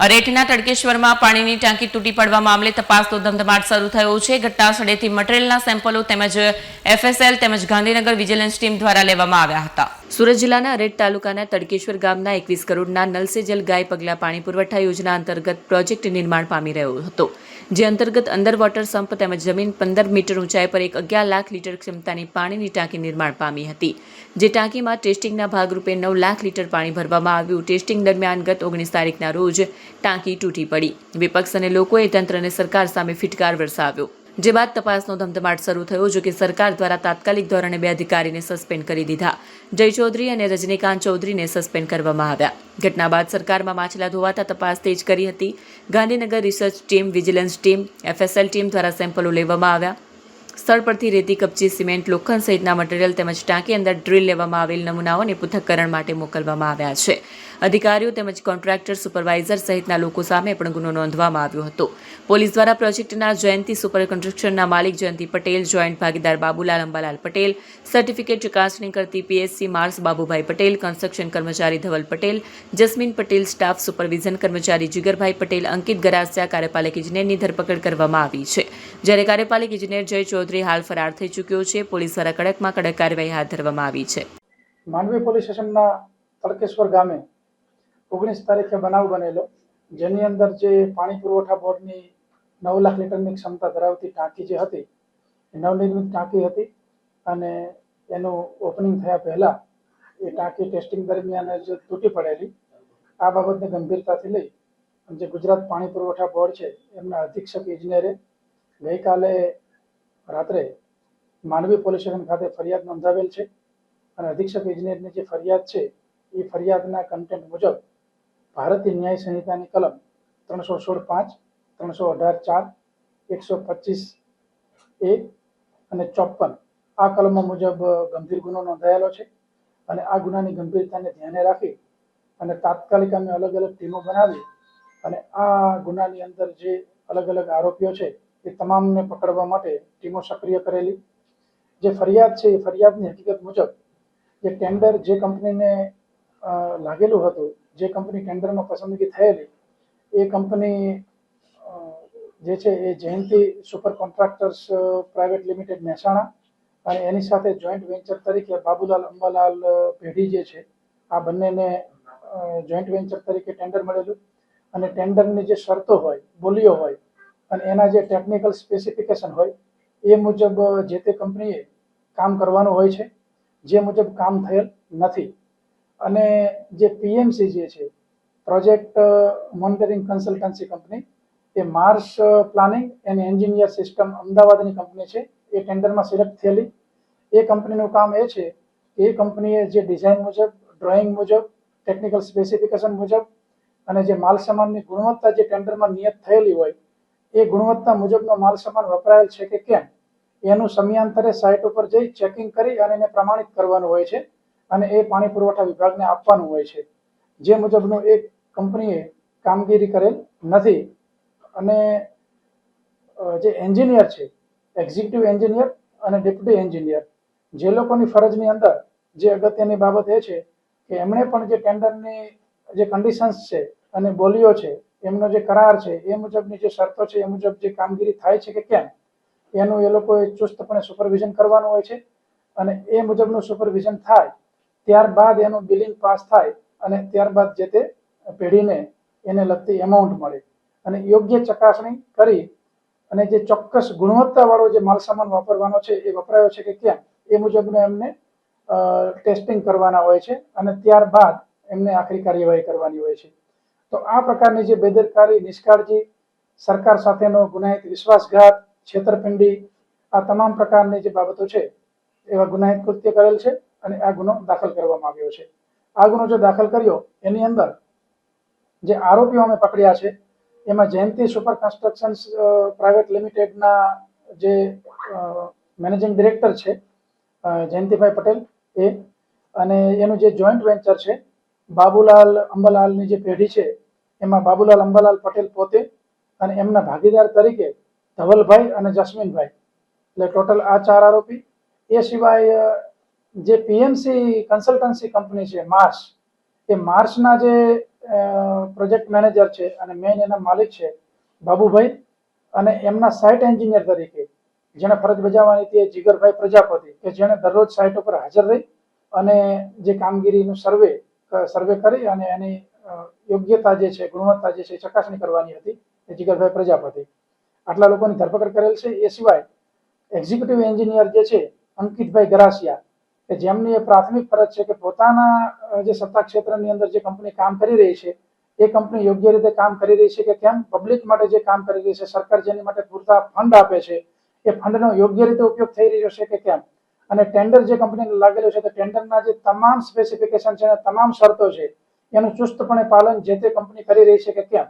અરેઠના તડકેશ્વરમાં પાણીની ટાંકી તૂટી પડવા મામલે તપાસનો ધમધમાટ શરૂ થયો છે. ઘટના સ્થળેથી મટીરીયલના સેમ્પલો તેમજ એફએસએલ તેમજ ગાંધીનગર વિજિલન્સ ટીમ દ્વારા લેવામાં આવ્યા હતા. સુરત જિલ્લાના અરેઠ તાલુકાના તડકેશ્વર ગામના 21 કરોડના નલ સે જલ ગાય પગલા પાણી પુરવઠા યોજના અંતર્ગત પ્રોજેક્ટ નિર્માણ પામી રહ્યો હતો, જે અંતર્ગત અંડર વોટર સંપ તેમજ જમીન 15 મીટર ઊંચાઈ પર એક 11 લાખ લીટર ક્ષમતાની પાણીની ટાંકી નિર્માણ પામી હતી, જે ટાંકીમાં ટેસ્ટિંગના ભાગરૂપે 9 લાખ લીટર પાણી ભરવામાં આવ્યું. ટેસ્ટિંગ દરમિયાન ગત 19 તારીખના રોજ ટાંકી તૂટી પડી. વિપક્ષ અને લોકોએ તંત્ર અને સરકાર સામે ફિટકાર વરસાવ્યો, જે બાદ તપાસનો ધમધમાટ શરૂ થયો. જો કે સરકાર દ્વારા તાત્કાલિક ધોરણે 2 અધિકારીને સસ્પેન્ડ કરી દીધા. જય ચૌધરી અને રજનીકાંત ચૌધરીને સસ્પેન્ડ કરવામાં આવ્યા. ઘટના બાદ સરકારમાં માછલા ધોવાતા તપાસ તેજ કરી હતી. Gandhinagar research team, vigilance team, FSL team દ્વારા સેમ્પલો લેવામાં આવ્યા. સ્થળ પરથી રેતી, કપચી, સિમેન્ટ, લોખંડ સહિતના મટીરીયલ તેમજ ટાંકી અંદર ડ્રીલ લેવામાં આવેલ નમૂનાઓને પૃથ્થકરણ માટે મોકલવામાં આવ્યા છે. અધિકારીઓ તેમજ કોન્ટ્રાક્ટર, સુપરવાઇઝર સહિતના લોકો સામે પણ ગુનો નોંધવામાં આવ્યો હતો. પોલીસ દ્વારા પ્રોજેક્ટના જયંતિ સુપર કન્સ્ટ્રક્શનના માલિક જયંતિ પટેલ, જોઈન્ટ ભાગીદાર બાબુલાલ અંબાલાલ પટેલ, સર્ટિફિકેટ ચકાસણી કરતી પીએસસી માર્સ બાબુભાઈ પટેલ, કન્સ્ટ્રક્શન કર્મચારી ધવલ પટેલ, જસ્મીન પટેલ, સ્ટાફ સુપરવિઝન કર્મચારી જીગરભાઈ પટેલ, અંકિત ગરાસિયા, કાર્યપાલક ઇજનેરની ધરપકડ કરવામાં આવી છે. જ્યારે કાર્યપાલક ઇજનેર જય ચૌધરી હાલ ફરાર થઈ ચૂક્યો છે. પોલીસ દ્વારા કડકમાં કડક કાર્યવાહી હાથ ધરવામાં આવી છે. માંડવી પોલીસ સ્ટેશનના તડકેશ્વર ગામે 19 તારીખે બનાવ બનેલો, જેની અંદર જે પાણી પુરવઠા બોર્ડની 9 લાખ લીટરની ક્ષમતા ધરાવતી ટાંકી જે હતી એ નવનિર્મિત ટાંકી હતી અને એનું ઓપનિંગ થયા પહેલા એ ટાંકી ટેસ્ટિંગ દરમિયાન જ તૂટી પડેલી. આ બાબતને ગંભીરતાથી લઈ જે ગુજરાત પાણી પુરવઠા બોર્ડ છે એમના અધિક્ષક ઇજનેરે ગઈકાલે રાત્રે માંડવી પોલીસ સ્ટેશન ખાતે ફરિયાદ નોંધાવેલ છે અને અધિક્ષક ઇજનેરની જે ફરિયાદ છે એ ફરિયાદના કન્ટેન્ટ મુજબ ભારતીય ન્યાય સંહિતાની કલમ 316(5), 318(4), 125(a) અને 54 આ કલમો મુજબ ગંભીર ગુનો નોંધાયેલો છે અને આ ગુનાની ગંભીરતાને ધ્યાને રાખી અને તાત્કાલિક અમે અલગ અલગ ટીમો બનાવી અને આ ગુનાની અંદર જે અલગ અલગ આરોપીઓ છે એ તમામને પકડવા માટે ટીમો સક્રિય કરેલી. જે ફરિયાદ છે એ ફરિયાદની હકીકત મુજબ જે ટેન્ડર જે કંપનીને લાગેલું હતું, જે કંપની ટેન્ડરમાં પસંદગી થયેલી એ કંપની જે છે એ Jayanti super contractors private limited Mehsana અને એની સાથે જોઈન્ટ વેન્ચર તરીકે બાબુલાલ અંબાલાલ પેઢી જે છે આ બંનેને જોઈન્ટ વેન્ચર તરીકે ટેન્ડર મળેલું અને ટેન્ડરની જે શરતો હોય, બોલીઓ હોય અને એના જે ટેકનિકલ સ્પેસિફિકેશન હોય એ મુજબ જે તે કંપનીએ કામ કરવાનું હોય છે, જે મુજબ કામ થયેલ નથી. અને જે પીએમસી જે છે project monitoring consultancy company A Mars planning and engineer system અમદાવાદની કંપની છે, એ ટેન્ડરમાં સિલેક્ટ થયેલી. એ કંપનીનું કામ એ છે કે એ કંપનીએ જે ડિઝાઇન મુજબ, ડ્રોઈંગ મુજબ, ટેકનિકલ સ્પેસિફિકેશન મુજબ અને જે માલ સામાનની ગુણવત્તા જે ટેન્ડરમાં નિયત થયેલી હોય એ ગુણવત્તા મુજબનો માલ સામાન વપરાયેલ છે કે કેમ એનું સમયાંતરે સાઇટ ઉપર જઈ ચેકિંગ કરી અને એને પ્રમાણિત કરવાનું હોય છે અને એ પાણી પુરવઠા વિભાગને આપવાનું હોય છે. જે મુજબનું એક કંપનીએ કામગીરી કરેલ નથી અને જે એન્જિનિયર છે, એક્ઝિક્યુટિવ એન્જિનિયર અને ડેપ્યુટી એન્જિનિયર, જે લોકોની ફરજની અંદર જે અગત્યની બાબત એ છે કે એમણે પણ જે ટેન્ડરની જે કન્ડિશન્સ છે અને બોલીઓ છે, એમનો જે કરાર છે એ મુજબની જે શરતો છે એ મુજબ જે કામગીરી થાય છે કે કેમ એનું એ લોકોએ ચુસ્તપણે સુપરવિઝન કરવાનું હોય છે અને એ મુજબનું સુપરવિઝન થાય ત્યારબાદ એનું બિલિંગ પાસ થાય અને ત્યારબાદ જે તે પેઢીને એને લગતી એમાઉન્ટ મળે અને યોગ્ય ચકાસણી કરી અને જે ચોક્કસ ગુણવત્તાવાળો જે માલસામાન વાપરવાનો છે એ વપરાયો છે કે કેમ એ મુજબનું એમને ટેસ્ટિંગ કરવાના હોય છે અને ત્યારબાદ એમને આખરી કાર્યવાહી કરવાની હોય છે. તો આ પ્રકારની જે બેદરકારી, નિષ્કાળજી, સરકાર સાથેનો ગુનાહિત વિશ્વાસઘાત, છેતરપિંડી, આ તમામ પ્રકારની જે બાબતો છે એવા ગુનાહિત કૃત્ય કરેલ છે અને આ ગુનો દાખલ કરવામાં આવ્યો છે. આ ગુનો જો દાખલ કર્યો એની અંદર જે આરોપીઓ અમે પકડ્યા છે એમાં જયંતિ સુપર કન્સ્ટ્રક્શન્સ પ્રાઇવેટ લિમિટેડના જે મેનેજિંગ ડિરેક્ટર છે જયંતિભાઈ પટેલ એ અને એનું જે જોઈન્ટ વેન્ચર છે બાબુલાલ અંબાલાલની જે પેઢી છે એમાં બાબુલાલ અંબાલાલ પટેલ પોતે અને એમના ભાગીદાર તરીકે ધવલભાઈ અને જસ્મીનભાઈ, એટલે ટોટલ આ 4 આરોપી. એ સિવાય જે પીએમસી કન્સલ્ટન્સી કંપની છે માર્સ, એ માર્સના જે પ્રોજેક્ટ મેનેજર છે અને મેઇન એના માલિક છે બાબુભાઈ, અને એમના સાઇટ એન્જિનિયર તરીકે જેને ફરજ બજાવવાની હતી એ જીગરભાઈ પ્રજાપતિ, કે જેને દરરોજ સાઇટ ઉપર હાજર રહી અને જે કામગીરીનું સર્વે કરી અને એની યોગ્યતા જે છે, ગુણવત્તા જે છે એ ચકાસણી કરવાની હતી, એ જીગરભાઈ પ્રજાપતિ. આટલા લોકોની ધરપકડ કરેલ છે. એ સિવાય એક્ઝિક્યુટિવ એન્જિનિયર જે છે અંકિતભાઈ ગરાસિયા, કે જેમની એ પ્રાથમિક ફરજ છે કે પોતાના જે સત્તા ક્ષેત્રની અંદર જે કંપની કામ કરી રહી છે એ કંપની યોગ્ય રીતે કામ કરી રહી છે કે કેમ, પબ્લિક માટે જે કામ કરી રહી છે, સરકાર જેની માટે પૂરતા ફંડ આપે છે એ ફંડનો યોગ્ય રીતે ઉપયોગ થઈ રહ્યો છે કે કેમ, અને ટેન્ડર જે કંપનીને લાગેલું છે તો ટેન્ડરના જે તમામ સ્પેસિફિકેશન છે અને તમામ શરતો છે એનું ચુસ્તપણે પાલન જે તે કંપની કરી રહી છે કે કેમ,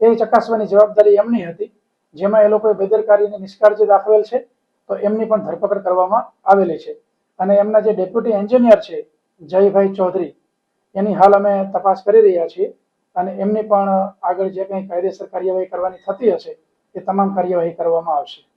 એ ચકાસવાની જવાબદારી એમની હતી. જેમાં એ લોકોએ બેદરકારી અને નિષ્કાળજી દાખવેલ છે તો એમની પણ ધરપકડ કરવામાં આવેલી છે. અને એમના જે ડેપ્યુટી એન્જિનિયર છે જયભાઈ ચૌધરી, એની હાલ અમે તપાસ કરી રહ્યા છીએ અને એમની પણ આગળ જે કંઈ કાયદેસર કાર્યવાહી કરવાની થતી હશે એ તમામ કાર્યવાહી કરવામાં આવશે.